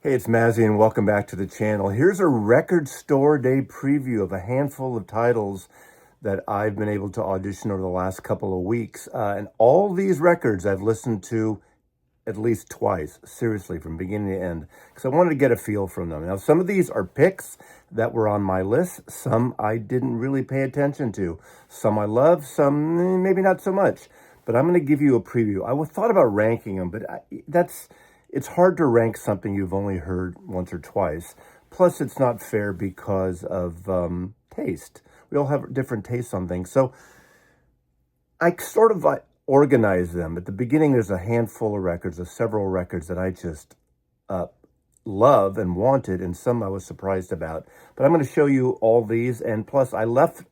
Hey, it's Mazzy and welcome back to the channel. Here's a record store day preview of a handful of titles that I've been able to audition over the last couple of weeks. And all these records I've listened to at least twice, seriously, from beginning to end, because I wanted to get a feel from them. Now, some of these are picks that were on my list. Some I didn't really pay attention to. Some I love, some maybe not so much. But I'm going to give you a preview. I thought about ranking them, but it's hard to rank something you've only heard once or twice. Plus, it's not fair because of taste. We all have different tastes on things. So I sort of organize them. At the beginning, there's a handful of records, of several records that I just love and wanted, and some I was surprised about. But I'm going to show you all these, and plus I left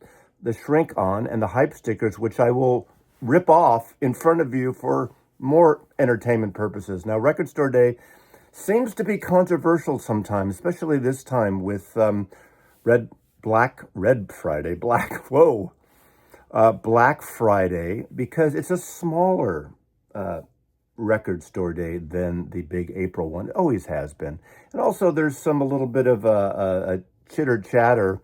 the shrink on and the hype stickers, which I will rip off in front of you for more entertainment purposes. Now, Record Store Day seems to be controversial sometimes, especially this time with Black Friday, because it's a smaller record store day than the big April one. It always has been. And also there's a little bit of a chitter chatter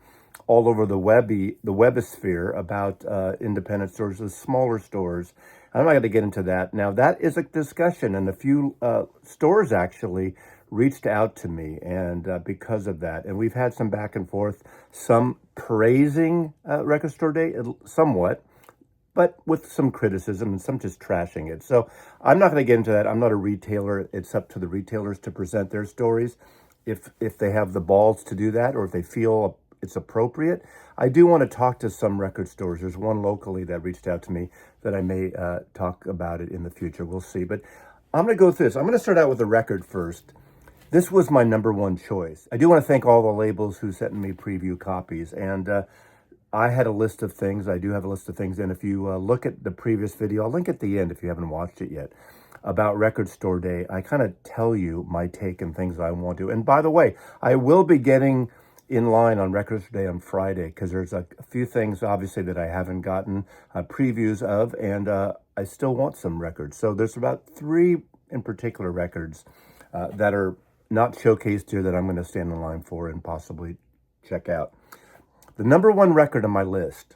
all over the webosphere about independent stores, the smaller stores. I'm not going to get into that. Now, that is a discussion, and a few stores actually reached out to me, and because of that, and we've had some back and forth, some praising Record Store Day, somewhat, but with some criticism and some just trashing it. So I'm not going to get into that. I'm not a retailer. It's up to the retailers to present their stories if they have the balls to do that, or if they feel it's appropriate. I do want to talk to some record stores. There's one locally that reached out to me that I may talk about it in the future. We'll see. But I'm going to go through this. I'm going to start out with the record first. This was my number one choice. I do want to thank all the labels who sent me preview copies. And I had a list of things. I do have a list of things. And if you look at the previous video, I'll link at the end if you haven't watched it yet, about Record Store Day. I kind of tell you my take and things I want to. And by the way, I will be getting in line on Record Store Day on Friday, because there's a few things, obviously, that I haven't gotten previews of, and I still want some records. So there's about 3 in particular records that are not showcased here that I'm going to stand in line for and possibly check out. The number one record on my list,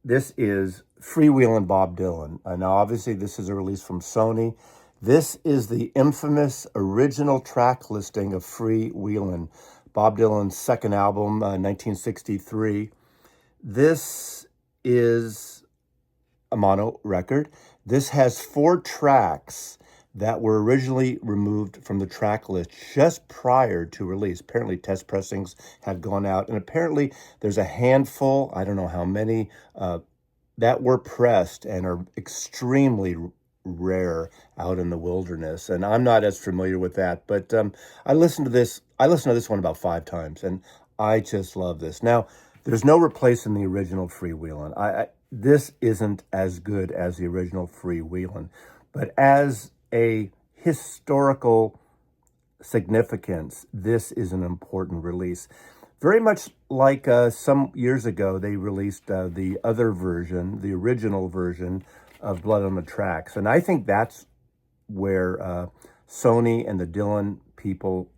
this is Freewheelin' Bob Dylan. Now, obviously, this is a release from Sonny. This is the infamous original track listing of Freewheelin', Bob Dylan's second album, 1963. This is a mono record. This has 4 tracks that were originally removed from the track list just prior to release. Apparently test pressings had gone out, and apparently there's a handful, I don't know how many, that were pressed and are extremely rare out in the wilderness. And I'm not as familiar with that, but I listened to this one about 5 times, and I just love this. Now, there's no replacing the original Freewheelin'. This isn't as good as the original Freewheelin', but as a historical significance, this is an important release. Very much like some years ago, they released the other version, the original version of Blood on the Tracks. And I think that's where Sonny and the Dylan people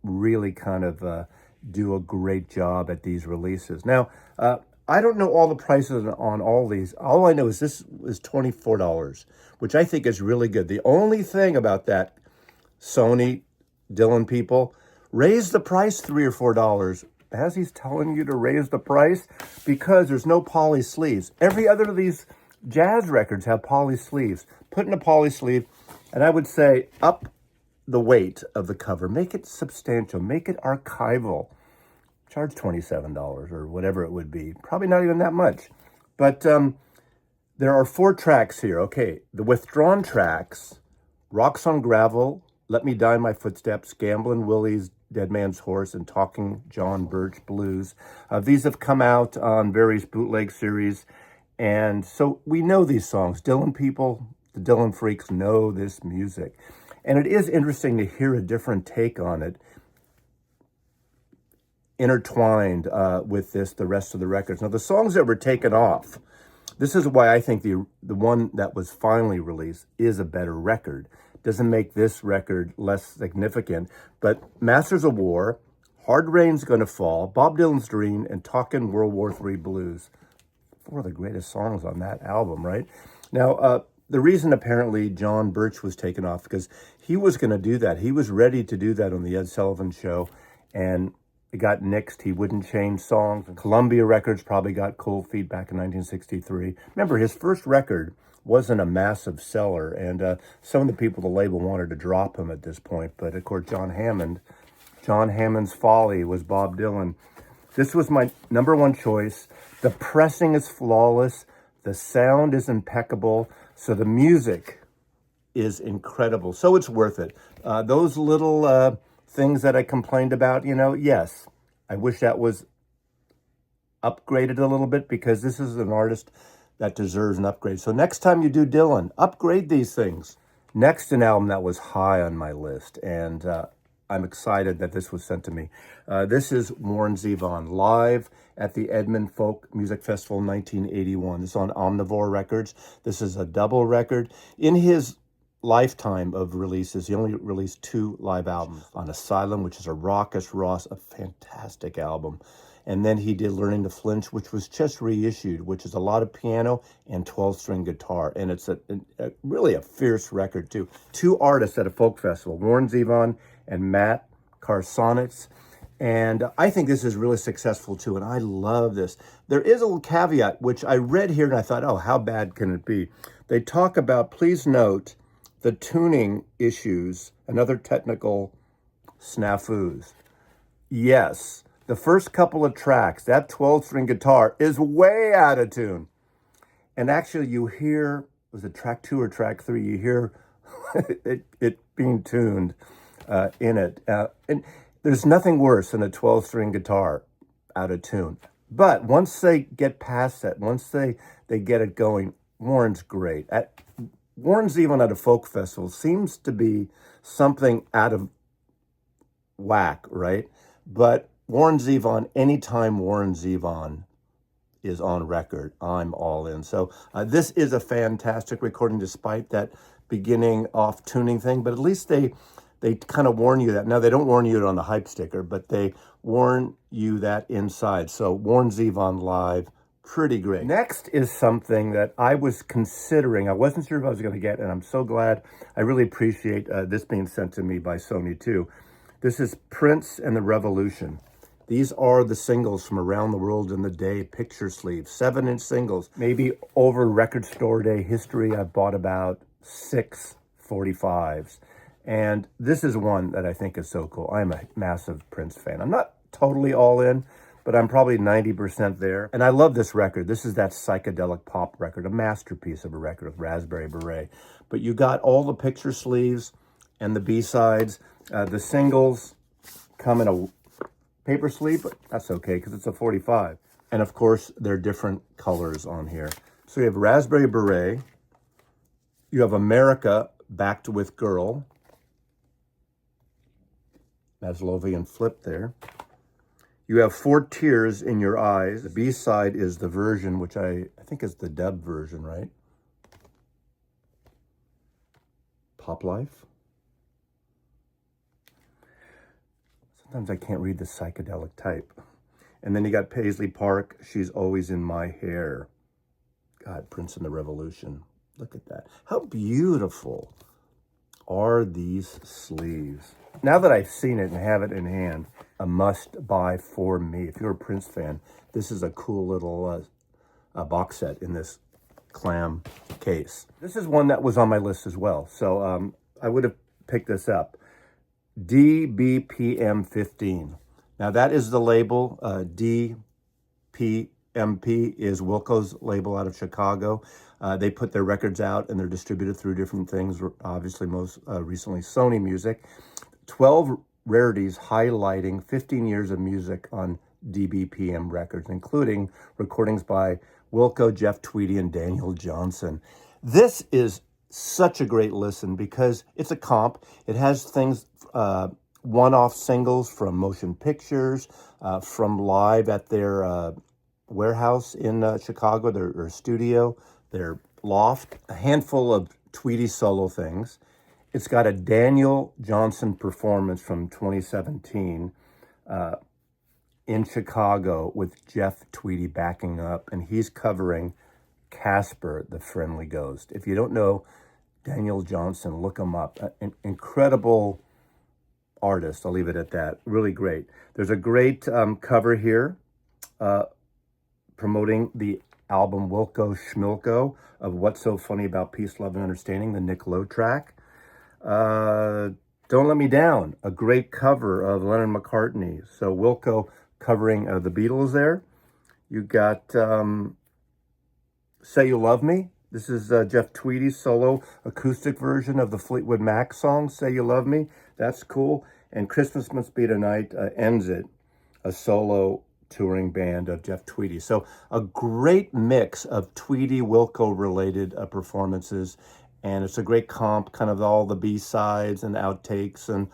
really kind of do a great job at these releases. Now, I don't know all the prices on all these. All I know is this is $24, which I think is really good. The only thing about that, Sonny, Dylan people, raise the price $3 or $4 as he's telling you to raise the price, because there's no poly sleeves. Every other of these jazz records have poly sleeves. Put in a poly sleeve, and I would say up the weight of the cover. Make it substantial. Make it archival. Charge $27 or whatever it would be. Probably not even that much. But there are 4 tracks here. Okay, the withdrawn tracks, Rocks on Gravel, Let Me Die in My Footsteps, Gamblin' Willie's Dead Man's Horse, and Talking John Birch Blues. These have come out on various bootleg series. And so we know these songs. Dylan people, the Dylan freaks, know this music. And it is interesting to hear a different take on it, intertwined with the rest of the records. Now, the songs that were taken off, this is why I think the one that was finally released is a better record, doesn't make this record less significant. But Masters of War, Hard Rain's Gonna Fall, Bob Dylan's Dream, and Talkin' World War III Blues. Four of the greatest songs on that album, right? Now, the reason apparently John Birch was taken off, because he was going to do that. He was ready to do that on the Ed Sullivan Show, and it got nixed. He wouldn't change songs. Columbia Records probably got cold feet back in 1963. Remember, his first record wasn't a massive seller, and some of the people at the label wanted to drop him at this point. But, of course, John Hammond's Folly was Bob Dylan. This was my number one choice. The pressing is flawless. The sound is impeccable. So the music is incredible. So it's worth it. Those little things that I complained about, yes, I wish that was upgraded a little bit, because this is an artist that deserves an upgrade. So next time you do Dylan, upgrade these things. Next, an album that was high on my list, and I'm excited that this was sent to me. This is Warren Zevon, live at the Edmond Folk Music Festival in 1981. This is on Omnivore Records. This is a double record. In his lifetime of releases, he only released 2 live albums. On Asylum, which is a raucous, a fantastic album. And then he did Learning to Flinch, which was just reissued, which is a lot of piano and 12-string guitar. And it's really a fierce record, too. 2 artists at a folk festival, Warren Zevon and Matt Karsonitz. And I think this is really successful, too. And I love this. There is a little caveat, which I read here, and I thought, oh, how bad can it be? They talk about, please note, the tuning issues and other technical snafus. Yes. The first couple of tracks, that 12-string guitar is way out of tune. And actually you hear, was it track 2 or track 3, you hear it being tuned in it. And there's nothing worse than a 12-string guitar out of tune. But once they get past that, once they get it going, Warren's great. Warren Zevon at a folk festival seems to be something out of whack, right? But Warren Zevon, anytime Warren Zevon is on record, I'm all in. So this is a fantastic recording, despite that beginning off tuning thing. But at least they kind of warn you that. Now, they don't warn you on the hype sticker, but they warn you that inside. So Warren Zevon live, pretty great. Next is something that I was considering. I wasn't sure if I was going to get, and I'm so glad. I really appreciate this being sent to me by Sony, too. This is Prince and the Revolution. These are the singles from Around the World in the Day, picture sleeves, 7-inch singles. Maybe over Record Store Day history, I've bought about 6 45s. And this is one that I think is so cool. I'm a massive Prince fan. I'm not totally all in, but I'm probably 90% there. And I love this record. This is that psychedelic pop record, a masterpiece of a record with Raspberry Beret. But you got all the picture sleeves and the B-sides. The singles come in a paper sleeve, but that's okay because it's a 45. And of course, there are different colors on here. So you have Raspberry Beret. You have America backed with Girl. Maslowian flip there. You have 4 Tears in Your Eyes. The B-side is the version, which I think is the dub version, right? Pop Life. Sometimes I can't read the psychedelic type. And then you got Paisley Park, She's Always in My Hair. God, Prince and the Revolution. Look at that. How beautiful are these sleeves? Now that I've seen it and have it in hand, a must-buy for me. If you're a Prince fan, this is a cool little box set in this clam case. This is one that was on my list as well, so I would have picked this up. DBPM 15. Now that is the label. DPMP is Wilco's label out of Chicago. They put their records out and they're distributed through different things, obviously most recently Sony Music. 12 rarities highlighting 15 years of music on DBPM records, including recordings by Wilco, Jeff Tweedy, and Daniel Johnson. This is such a great listen because it's a comp. It has things, one-off singles from motion pictures, from live at their warehouse in Chicago, their studio, their loft, a handful of Tweedy solo things, It's got a Daniel Johnson performance from 2017 in Chicago with Jeff Tweedy backing up, and he's covering Casper, the Friendly Ghost. If you don't know Daniel Johnson, look him up. An incredible artist, I'll leave it at that. Really great. There's a great cover here promoting the album Wilco Schmilko of What's So Funny About Peace, Love, and Understanding, the Nick Lowe track. Don't Let Me Down, a great cover of Lennon McCartney. So Wilco covering the Beatles there. You got Say You Love Me. This is Jeff Tweedy's solo acoustic version of the Fleetwood Mac song, Say You Love Me. That's cool. And Christmas Must Be Tonight ends it, a solo touring band of Jeff Tweedy. So a great mix of Tweedy, Wilco-related performances. And it's a great comp, kind of all the B-sides and outtakes and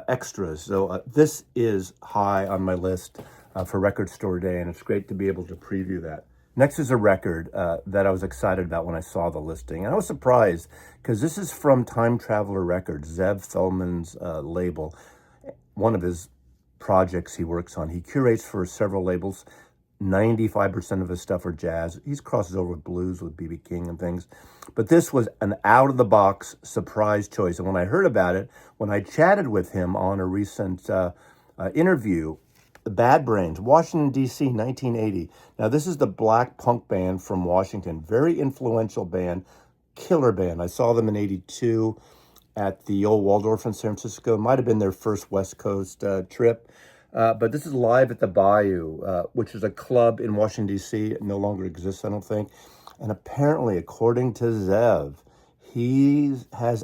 extras. So this is high on my list for Record Store Day, and it's great to be able to preview that. Next is a record that I was excited about when I saw the listing. And I was surprised because this is from Time Traveler Records, Zev Feldman's label, one of his projects he works on. He curates for several labels. 95% of his stuff are jazz. He's crosses over with blues with B.B. King and things. But this was an out-of-the-box surprise choice. And when I heard about it, when I chatted with him on a recent interview, Bad Brains, Washington, D.C., 1980. Now, this is the black punk band from Washington. Very influential band, killer band. I saw them in 82 at the old Waldorf in San Francisco. Might have been their first West Coast trip. But this is live at the Bayou, which is a club in Washington, D.C. It no longer exists, I don't think. And apparently, according to Zev, he has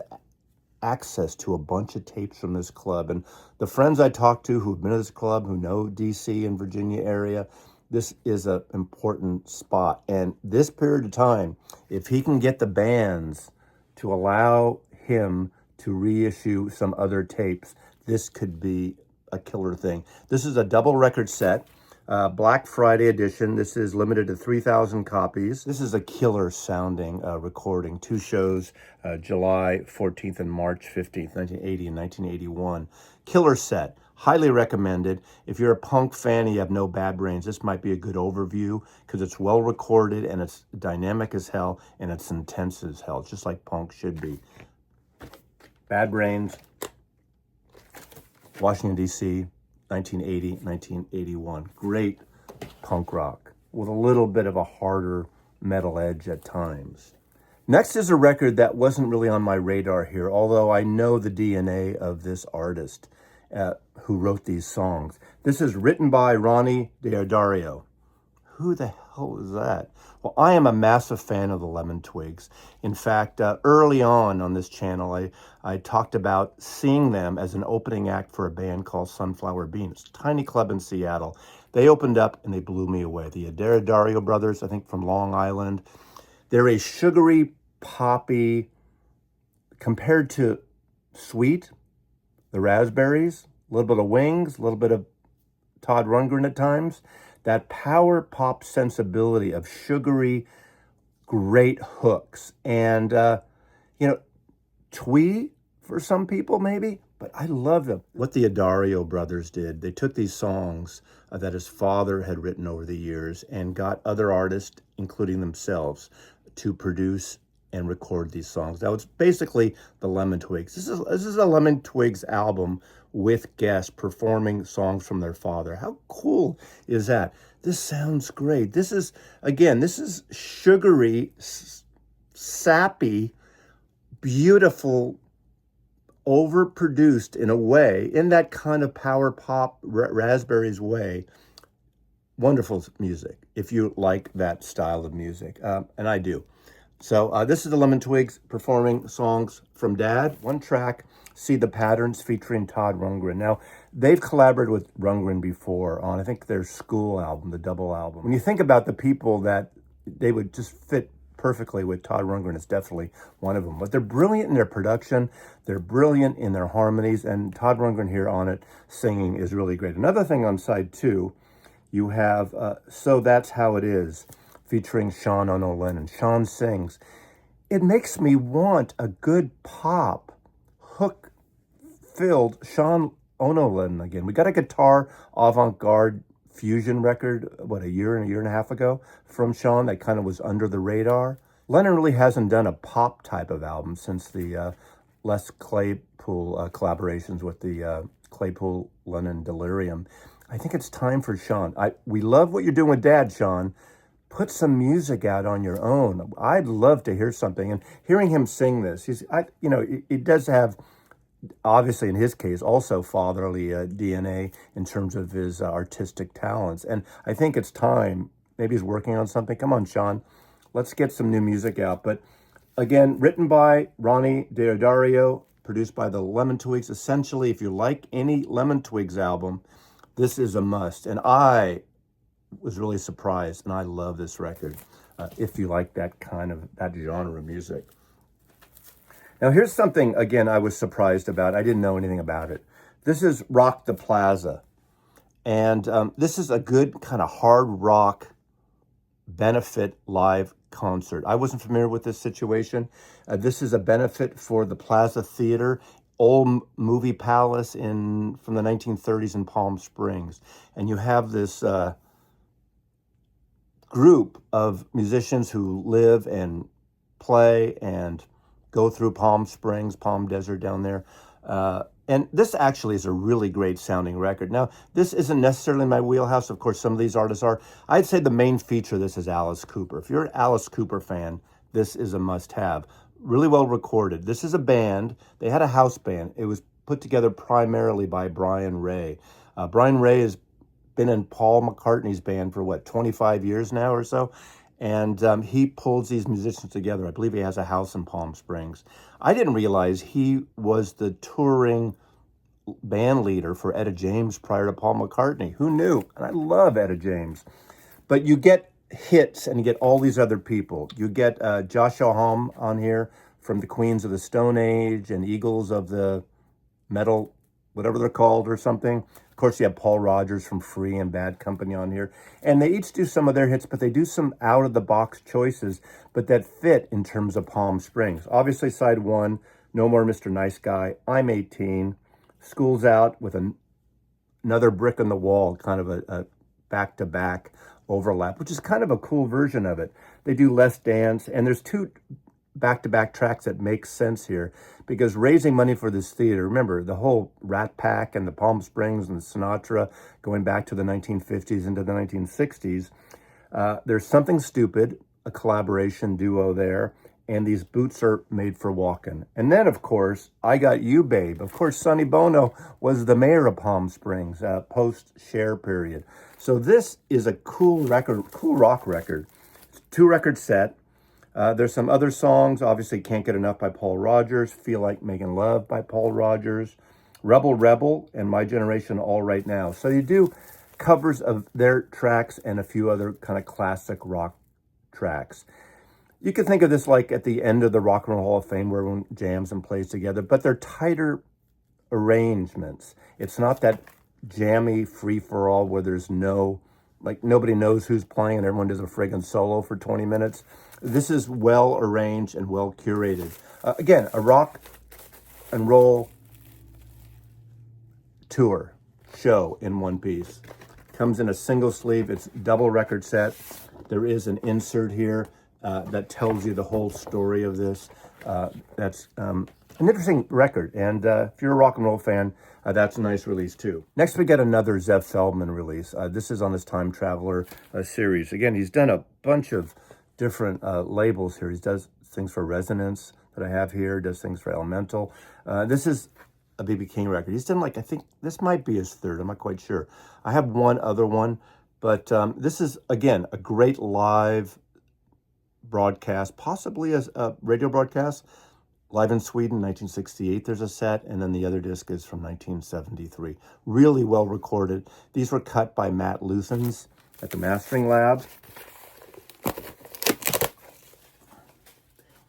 access to a bunch of tapes from this club. And the friends I talked to who've been to this club, who know D.C. and Virginia area, this is an important spot. And this period of time, if he can get the bands to allow him to reissue some other tapes, this could be a killer thing. This is a double record set, Black Friday edition. This is limited to 3,000 copies. This is a killer sounding recording. Two shows, July 14th and March 15th, 1980 and 1981. Killer set. Highly recommended. If you're a punk fan and you have no Bad Brains, this might be a good overview because it's well recorded and it's dynamic as hell and it's intense as hell, just like punk should be. Bad Brains, Washington, D.C., 1980, 1981. Great punk rock with a little bit of a harder metal edge at times. Next is a record that wasn't really on my radar here, although I know the DNA of this artist who wrote these songs. This is written by Ronnie Deodario. Who the hell is that? Well, I am a massive fan of the Lemon Twigs. In fact, early on this channel, I talked about seeing them as an opening act for a band called Sunflower Bean. It's a tiny club in Seattle. They opened up and they blew me away. The Deodario brothers, I think from Long Island. They're a sugary, poppy, compared to Sweet, the Raspberries, a little bit of Wings, a little bit of Todd Rundgren at times. That power pop sensibility of sugary, great hooks. And, twee for some people maybe, but I love them. What the Deodario brothers did, they took these songs that his father had written over the years and got other artists, including themselves, to produce and record these songs. That was basically the Lemon Twigs. This is a Lemon Twigs album with guests performing songs from their father. How cool is that? This sounds great. This is sugary, sappy, beautiful, overproduced in a way, in that kind of power pop Raspberries way. Wonderful music, if you like that style of music, and I do. So this is the Lemon Twigs performing songs from Dad. One track, See the Patterns, featuring Todd Rundgren. Now, they've collaborated with Rundgren before on, I think, their School album, the double album. When you think about the people that they would just fit perfectly with, Todd Rundgren is definitely one of them. But they're brilliant in their production. They're brilliant in their harmonies. And Todd Rundgren here on it singing is really great. Another thing on side 2, you have So That's How It Is, featuring Sean Ono Lennon. Sean sings. It makes me want a good pop hook-filled Sean Onolin again. We got a guitar avant-garde fusion record, a year and a half ago from Sean that kind of was under the radar. Lennon really hasn't done a pop type of album since the Les Claypool collaborations with the Claypool Lennon Delirium. I think it's time for Sean. We love what you're doing with Dad, Sean. Put some music out on your own. I'd love to hear something. And hearing him sing this, he does have, obviously in his case, also fatherly DNA in terms of his artistic talents. And I think it's time. Maybe he's working on something. Come on, Sean. Let's get some new music out. But again, written by Ronnie Deodario, produced by the Lemon Twigs. Essentially, if you like any Lemon Twigs album, this is a must. And I was really surprised, and I love this record, if you like that genre of music. Now, here's something, again, I was surprised about. I didn't know anything about it. This is Rock the Plaza. And this is a good kind of hard rock benefit live concert. I wasn't familiar with this situation. This is a benefit for the Plaza Theater, old movie palace from the 1930s in Palm Springs. And you have this group of musicians who live and play and go through Palm Springs, Palm Desert down there. And this actually is a really great sounding record. Now, this isn't necessarily my wheelhouse. Of course, some of these artists are. I'd say the main feature of this is Alice Cooper. If you're an Alice Cooper fan, this is a must-have. Really well recorded. This is a band. They had a house band. It was put together primarily by Brian Ray. Brian Ray has been in Paul McCartney's band for 25 years now or so. And he pulls these musicians together. I believe he has a house in Palm Springs. I didn't realize he was the touring band leader for Etta James prior to Paul McCartney. Who knew? And I love Etta James. But you get hits and you get all these other people. You get Joshua Homme on here from the Queens of the Stone Age and Eagles of the Metal, whatever they're called or something. Of course, you have Paul Rodgers from Free and Bad Company on here. And they each do some of their hits, but they do some out-of-the-box choices, but that fit in terms of Palm Springs. Obviously, side one, No More Mr. Nice Guy, I'm 18, School's Out with another brick in the wall, kind of a back-to-back overlap, which is kind of a cool version of it. They do Let's Dance, and there's two back-to-back tracks that make sense here because raising money for this theater, remember the whole Rat Pack and the Palm Springs and the Sinatra going back to the 1950s into the 1960s, there's Something Stupid, a collaboration duo there, and these boots are made for walking. And then, of course, I Got You, Babe. Of course, Sonny Bono was the mayor of Palm Springs post-Cher period. So this is a cool record, cool rock record. It's a 2-record set. There's some other songs, obviously Can't Get Enough by Paul Rodgers, Feel Like Making Love by Paul Rodgers, Rebel Rebel, and My Generation All Right Now. So you do covers of their tracks and a few other kind of classic rock tracks. You can think of this like at the end of the Rock and Roll Hall of Fame where everyone jams and plays together, but they're tighter arrangements. It's not that jammy free-for-all where there's nobody knows who's playing and everyone does a friggin' solo for 20 minutes. This is well arranged and well curated. Again, a rock and roll tour show in one piece. Comes in a single sleeve. It's double record set. There is an insert here that tells you the whole story of this. That's an interesting record. And if you're a rock and roll fan, that's a nice release too. Next, we get another Zev Feldman release. This is on his Time Traveler series. Again, he's done a bunch of different labels here. He does things for Resonance that I have here, does things for Elemental. This is a B.B. King record. He's done I think this might be his third. I'm not quite sure. I have one other one, but this is, again, a great live broadcast, possibly as a radio broadcast. Live in Sweden, 1968, there's a set, and then the other disc is from 1973. Really well recorded. These were cut by Matt Luthens at the Mastering Lab.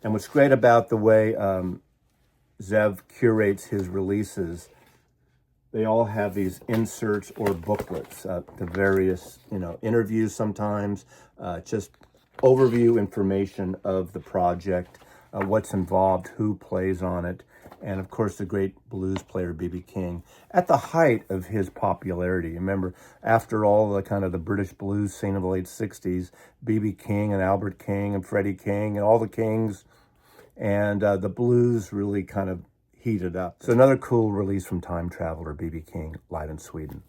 And what's great about the way Zev curates his releases, they all have these inserts or booklets, the various, interviews sometimes, just overview information of the project, what's involved, who plays on it. and of course the great blues player B.B. King at the height of his popularity. Remember, after all the kind of the British blues scene of the late 60s, B.B. King and Albert King and Freddie King and all the Kings, and the blues really kind of heated up. So another cool release from Time Traveler, B.B. King, live in Sweden.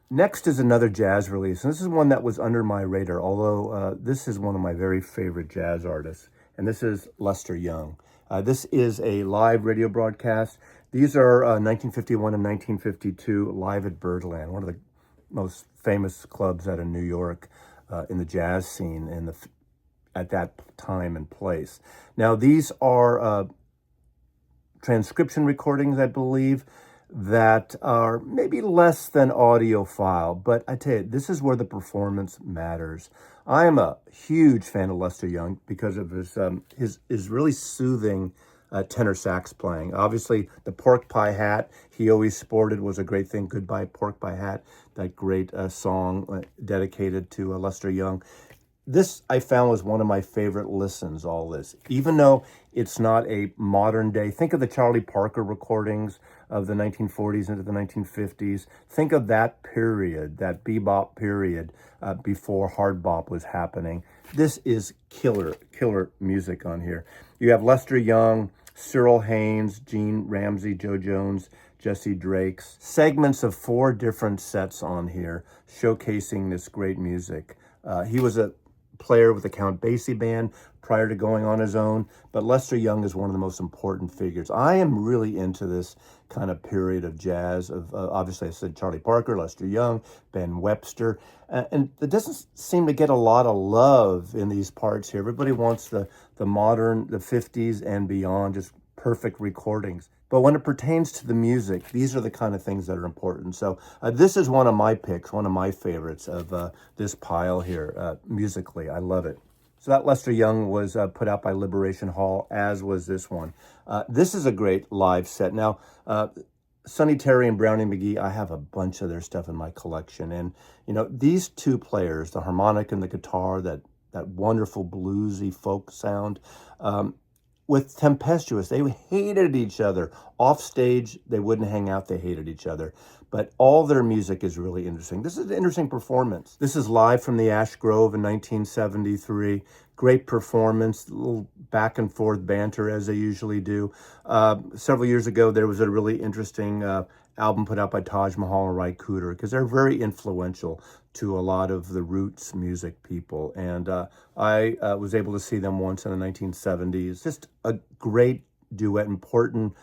Next is another jazz release, and this is one that was under my radar, although this is one of my very favorite jazz artists, and this is Lester Young. This is a live radio broadcast. These are 1951 and 1952 live at Birdland, one of the most famous clubs out of New York in the jazz scene at that time and place. Now, these are transcription recordings, I believe, that are maybe less than audiophile, but I tell you, this is where the performance matters. I am a huge fan of Lester Young because of his really soothing tenor sax playing. Obviously, the pork pie hat he always sported was a great thing. Goodbye Pork Pie Hat, that great song dedicated to Lester Young. This I found was one of my favorite listens, all this. Even though it's not a modern day, think of the Charlie Parker recordings of the 1940s into the 1950s. Think of that period, that bebop period before hard bop was happening. This is killer music on here. You have Lester Young, Cyril Haynes, Gene Ramsey, Joe Jones, Jesse Drakes. Segments of 4 different sets on here showcasing this great music. He was a player with the Count Basie Band prior to going on his own, but Lester Young is one of the most important figures. I am really into this kind of period of jazz of obviously I said Charlie Parker, Lester Young, Ben Webster, and it doesn't seem to get a lot of love in these parts here. Everybody wants the modern, the 50s and beyond, just perfect recordings. But when it pertains to the music, these are the kind of things that are important. So this is one of my picks, one of my favorites of this pile here, musically. I love it. So that Lester Young was put out by Liberation Hall, as was this one. This is a great live set. Now, Sonny Terry and Brownie McGee, I have a bunch of their stuff in my collection. And, you know, these two players, the harmonic and the guitar, that wonderful bluesy folk sound, with Tempestuous, they hated each other. Off stage, they wouldn't hang out, they hated each other. But all their music is really interesting. This is an interesting performance. This is live from the Ash Grove in 1973. Great performance, a little back and forth banter as they usually do. Several years ago, there was a really interesting album put out by Taj Mahal and Ry Cooder, because they're very influential to a lot of the roots music people. And I was able to see them once in the 1970s. Just a great duet, important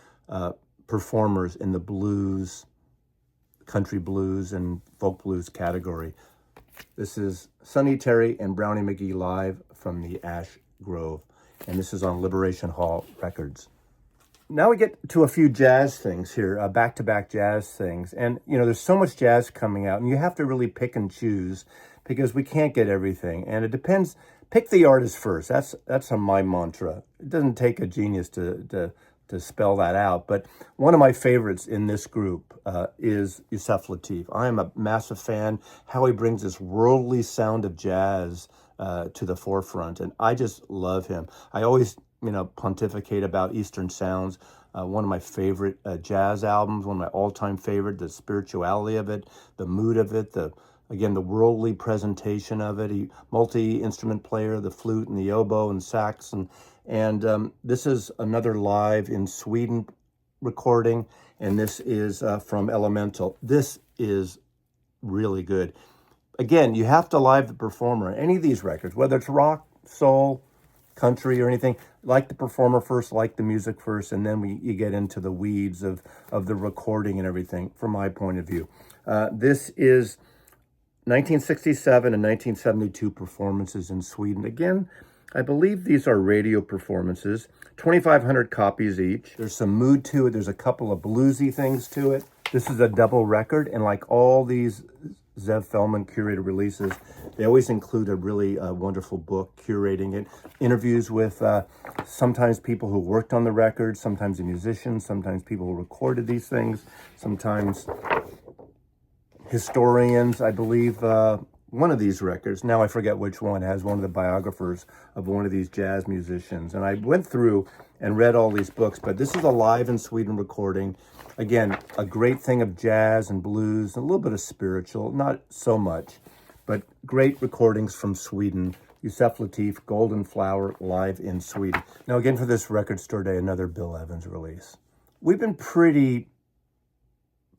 performers in the blues, country blues and folk blues category. This is Sonny Terry and Brownie McGee live from the Ash Grove. And this is on Liberation Hall Records. Now we get to a few jazz things here, back-to-back jazz things. And, you know, there's so much jazz coming out, and you have to really pick and choose because we can't get everything. And it depends. Pick the artist first. That's my mantra. It doesn't take a genius to spell that out. But one of my favorites in this group is Yusef Lateef. I am a massive fan how he brings this worldly sound of jazz to the forefront. And I just love him. I always, you know, pontificate about Eastern Sounds, one of my favorite jazz albums, one of my all-time favorite, the spirituality of it, the mood of it, the worldly presentation of it. He multi-instrument player, the flute and the oboe and sax. And this is another live in Sweden recording, and this is from Elemental. This is really good. Again, you have to live the performer. Any of these records, whether it's rock, soul, country, or anything, like the performer first, like the music first, and then you get into the weeds of the recording and everything, from my point of view. This is 1967 and 1972 performances in Sweden. Again, I believe these are radio performances, 2,500 copies each. There's some mood to it. There's a couple of bluesy things to it. This is a double record, and like all these Zev Feldman curated releases, they always include a really wonderful book curating it. Interviews with sometimes people who worked on the record, sometimes the musicians, sometimes people who recorded these things, sometimes historians. I believe one of these records, now I forget which one, has one of the biographers of one of these jazz musicians. And I went through and read all these books, but this is a live in Sweden recording. Again, a great thing of jazz and blues, a little bit of spiritual, not so much, but great recordings from Sweden. Yusef Lateef, Golden Flower, live in Sweden. Now again, for this record store day, another Bill Evans release. We've been pretty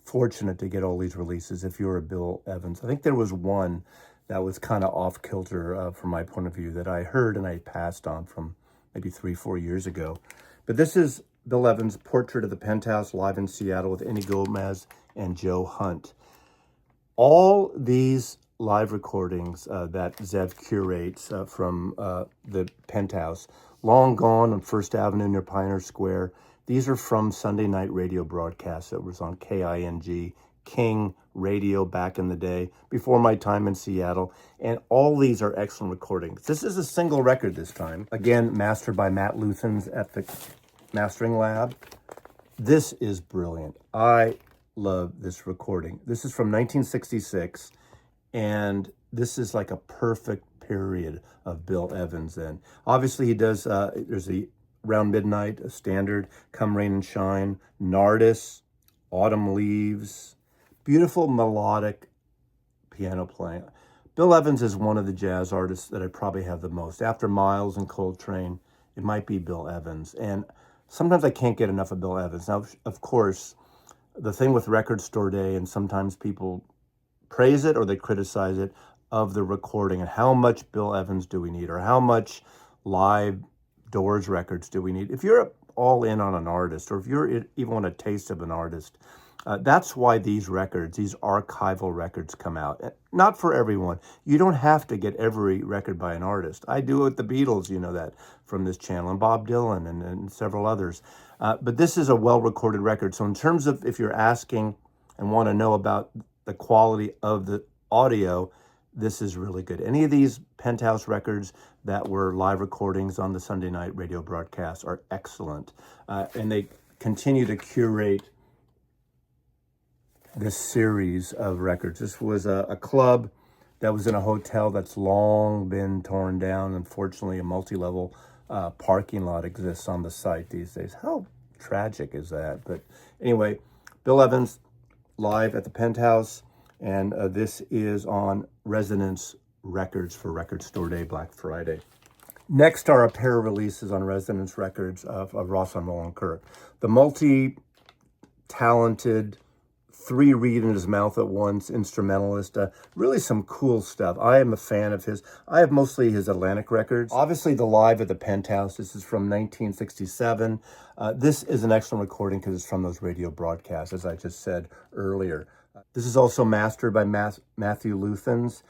fortunate to get all these releases if you're a Bill Evans. I think there was one that was kind of off kilter from my point of view that I heard and I passed on from maybe 3-4 years ago. But this is Bill Evans' Portrait of the Penthouse, live in Seattle with Any Gomez and Joe Hunt. All these live recordings that Zev curates from the Penthouse, long gone on First Avenue near Pioneer Square. These are from Sunday night radio broadcasts that was on King Radio back in the day, before my time in Seattle. And all these are excellent recordings. This is a single record this time. Again, mastered by Matt Luthans at the Mastering Lab. This is brilliant. I love this recording. This is from 1966, and this is like a perfect period of Bill Evans then. Obviously, he does, there's the Around Midnight, a standard, Come Rain and Shine, Nardis, Autumn Leaves, beautiful melodic piano playing. Bill Evans is one of the jazz artists that I probably have the most. After Miles and Coltrane, it might be Bill Evans. And sometimes I can't get enough of Bill Evans. Now, of course, the thing with Record Store Day, and sometimes people praise it or they criticize it, of the recording and how much Bill Evans do we need, or how much live Doors records do we need. If you're all in on an artist, or if you're even want a taste of an artist, that's why these records, these archival records come out. Not for everyone. You don't have to get every record by an artist. I do it with the Beatles, you know that, from this channel, and Bob Dylan and several others. But this is a well-recorded record. So in terms of if you're asking and want to know about the quality of the audio, this is really good. Any of these Penthouse records that were live recordings on the Sunday night radio broadcasts are excellent. And they continue to curate this series of records. This was a club that was in a hotel that's long been torn down. Unfortunately, a multi-level parking lot exists on the site these days. How tragic is that? But anyway, Bill Evans live at the Penthouse. And this is on Resonance Records for Record Store Day, Black Friday. Next are a pair of releases on Resonance Records of Rahsaan Roland Kirk. The multi-talented, 3 reed in his mouth at once instrumentalist. Really some cool stuff. I am a fan of his. I have mostly his Atlantic records. Obviously the live at the Penthouse. This is from 1967. This is an excellent recording because it's from those radio broadcasts, as I just said earlier. This is also mastered by Matthew Luthans.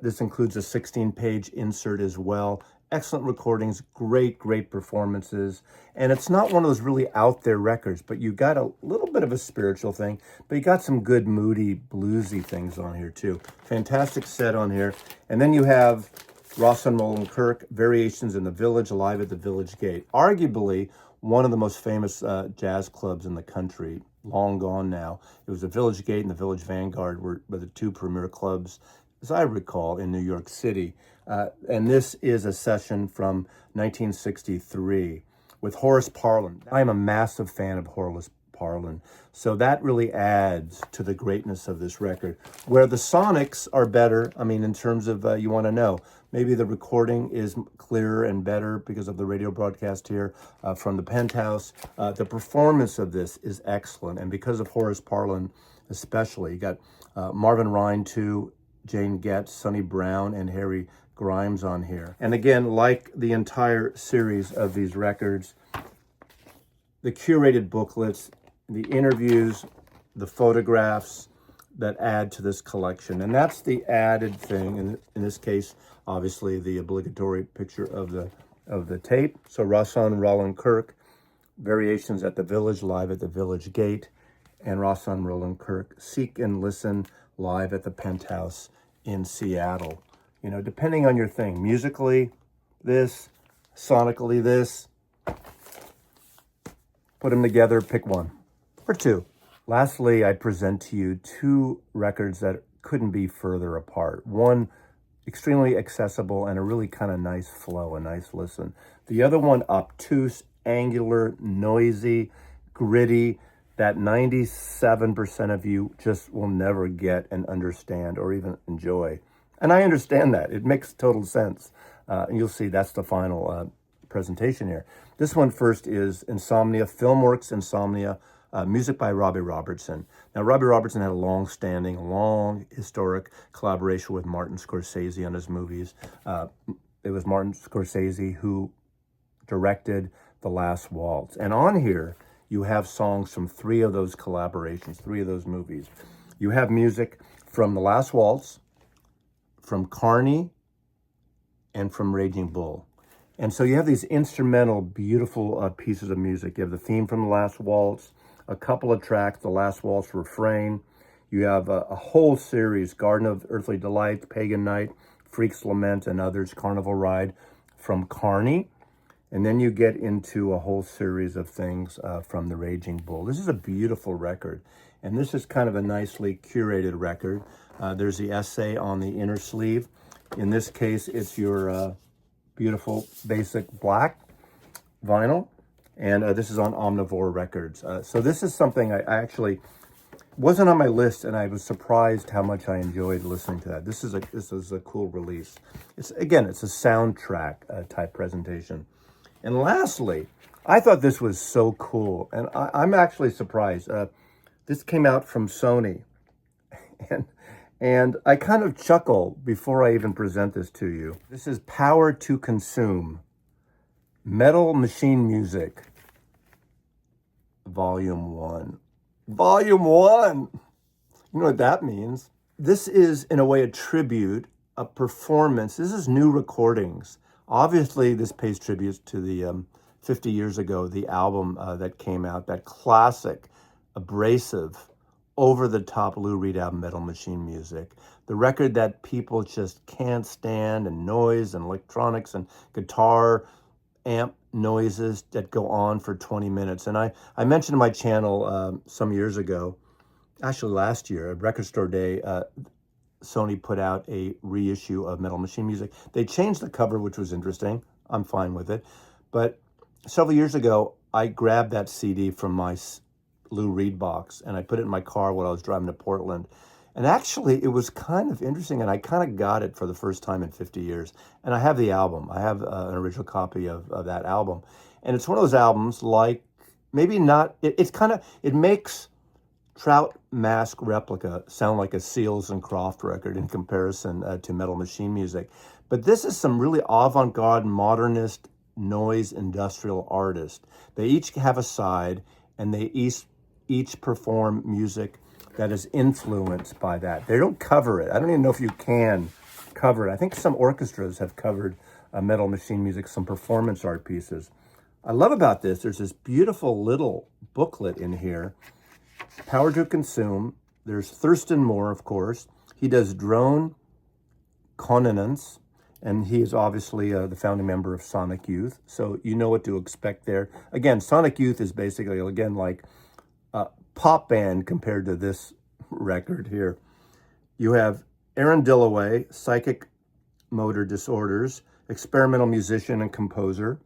This includes a 16-page insert as well. Excellent recordings, great performances. And it's not one of those really out there records, but you got a little bit of a spiritual thing, but you got some good moody, bluesy things on here too. Fantastic set on here. And then you have Rahsaan Roland Kirk, Variations in the Village, live at the Village Gate. Arguably one of the most famous jazz clubs in the country. Long gone now. It was the Village Gate and the Village Vanguard were the 2 premier clubs, as I recall, in New York City. And this is a session from 1963 with Horace Parlan. I'm a massive fan of Horace Parlan, so that really adds to the greatness of this record. Where the sonics are better, I mean, in terms of, you want to know, maybe the recording is clearer and better because of the radio broadcast here from the Penthouse. The performance of this is excellent, and because of Horace Parlan especially. You got Marvin Rhine too, Jane Getz, Sonny Brown, and Harry Grimes on here. And again, like the entire series of these records, the curated booklets, the interviews, the photographs that add to this collection. And that's the added thing, in this case, obviously the obligatory picture of the tape. So Rahsaan Roland Kirk, Variations at the Village, live at the Village Gate, and Rahsaan Roland Kirk, Seek and Listen, live at the Penthouse in Seattle. You know, depending on your thing, musically, this, sonically, this, put them together, pick one or two. Lastly, I present to you 2 records that couldn't be further apart. One, extremely accessible and a really kind of nice flow, a nice listen. The other one, obtuse, angular, noisy, gritty, that 97% of you just will never get and understand or even enjoy. And I understand that. It makes total sense. And you'll see that's the final presentation here. This one first is Insomnia, Filmworks Insomnia, music by Robbie Robertson. Now, Robbie Robertson had a long historic collaboration with Martin Scorsese on his movies. It was Martin Scorsese who directed The Last Waltz. And on here, you have songs from 3 of those collaborations, 3 of those movies. You have music from The Last Waltz, from Carney, and from Raging Bull. And so you have these instrumental, beautiful pieces of music. You have the theme from The Last Waltz, a couple of tracks, The Last Waltz refrain. You have a whole series, Garden of Earthly Delights, Pagan Night, Freak's Lament, and others, Carnival Ride from Carney. And then you get into a whole series of things from the Raging Bull. This is a beautiful record. And this is kind of a nicely curated record. There's the essay on the inner sleeve. In this case, it's your beautiful basic black vinyl. And this is on Omnivore Records. So this is something I actually wasn't on my list, and I was surprised how much I enjoyed listening to that. This is a cool release. It's a soundtrack type presentation. And lastly, I thought this was so cool, and I'm actually surprised. This came out from Sonny, and I kind of chuckle before I even present this to you. This is Power to Consume, Metal Machine Music, Volume 1. Volume 1! You know what that means. This is, in a way, a tribute, a performance. This is new recordings. Obviously, this pays tribute to the 50 years ago, the album that came out, that classic, abrasive, over-the-top Lou Reed album, Metal Machine Music. The record that people just can't stand, and noise and electronics and guitar amp noises that go on for 20 minutes. And I mentioned on my channel some years ago, actually last year, at Record Store Day, Sony put out a reissue of Metal Machine Music. They changed the cover, which was interesting. I'm fine with it. But several years ago, I grabbed that CD from my Lou Reed box, and I put it in my car while I was driving to Portland. And actually, it was kind of interesting, and I kind of got it for the first time in 50 years. And I have the album. I have an original copy of that album. And it's one of those albums like, maybe not, it makes Trout Mask Replica sound like a Seals and Croft record in comparison to Metal Machine Music. But this is some really avant-garde, modernist, noise, industrial artist. They each have a side, and they each perform music that is influenced by that. They don't cover it. I don't even know if you can cover it. I think some orchestras have covered Metal Machine Music, some performance art pieces. I love about this, there's this beautiful little booklet in here, Power to Consume. There's Thurston Moore, of course. He does drone consonance, and he is obviously the founding member of Sonic Youth, so you know what to expect there. Again, Sonic Youth is basically, again, like a pop band compared to this record here. You have Aaron Dillaway, Psychic Motor Disorders, experimental musician and composer,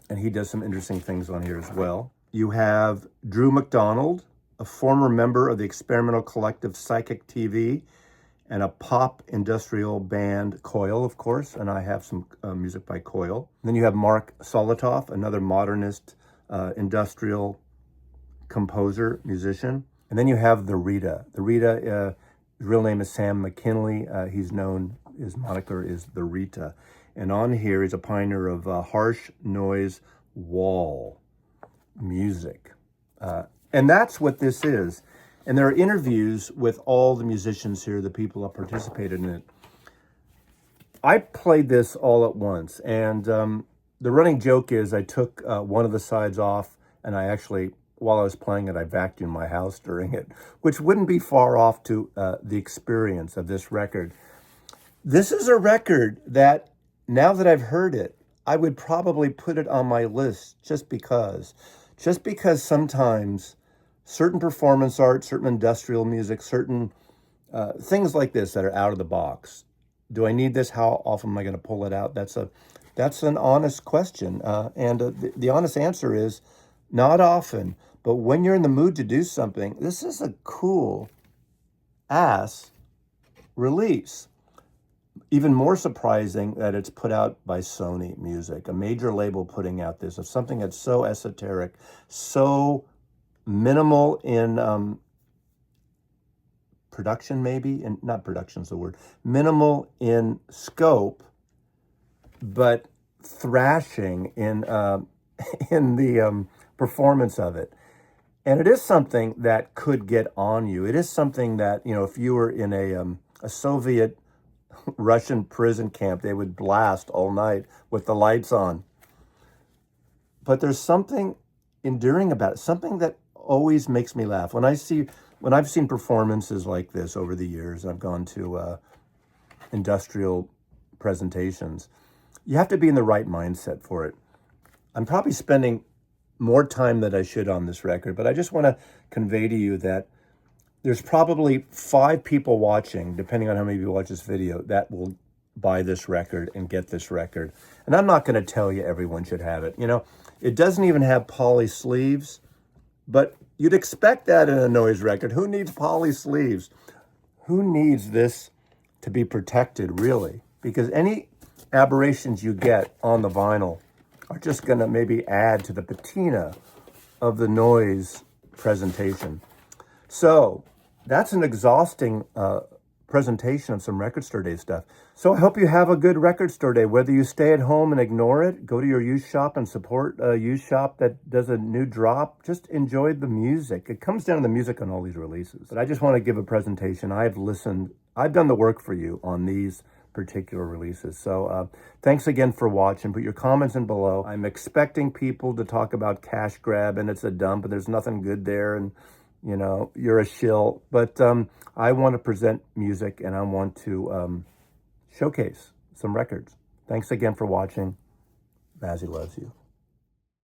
and he does some interesting things on here as well. You have Drew McDonald, a former member of the experimental collective Psychic TV, and a pop industrial band, Coil, of course, and I have some music by Coil. And then you have Mark Solitoff, another modernist industrial composer, musician. And then you have the Rita. The Rita, his real name is Sam McKinley. He's known, his moniker is the Rita. And on here, he's a pioneer of harsh noise wall music. And that's what this is. And there are interviews with all the musicians here, the people that participated in it. I played this all at once. And the running joke is I took one of the sides off, and I actually, while I was playing it, I vacuumed my house during it, which wouldn't be far off to the experience of this record. This is a record that, now that I've heard it, I would probably put it on my list just because sometimes certain performance art, certain industrial music, certain things like this that are out of the box. Do I need this? How often am I going to pull it out? That's an honest question. The honest answer is not often. But when you're in the mood to do something, this is a cool ass release. Even more surprising that it's put out by Sony Music, a major label putting out this, of something that's so esoteric, so minimal in production, maybe, and not production's the word, minimal in scope, but thrashing in in the performance of it. And it is something that could get on you. It is something that, you know, if you were in a Soviet Russian prison camp, they would blast all night with the lights on. But there's something enduring about it, something that always makes me laugh. When I've seen performances like this over the years, I've gone to industrial presentations, you have to be in the right mindset for it. I'm probably spending more time than I should on this record, but I just want to convey to you that there's probably 5 people watching, depending on how many people watch this video, that will buy this record and get this record. And I'm not going to tell you everyone should have it. You know, it doesn't even have poly sleeves, but you'd expect that in a noise record. Who needs poly sleeves? Who needs this to be protected, really? Because any aberrations you get on the vinyl are just going to maybe add to the patina of the noise presentation. So that's an exhausting presentation of some Record Store Day stuff. So I hope you have a good Record Store Day. Whether you stay at home and ignore it, go to your used shop and support a used shop that does a new drop, just enjoy the music. It comes down to the music on all these releases. But I just want to give a presentation. I've done the work for you on these particular releases. So thanks again for watching. Put your comments in below. I'm expecting people to talk about Cash Grab and it's a dump and there's nothing good there and, you know, you're a shill. But I want to present music and I want to showcase some records. Thanks again for watching. Bazzy loves you.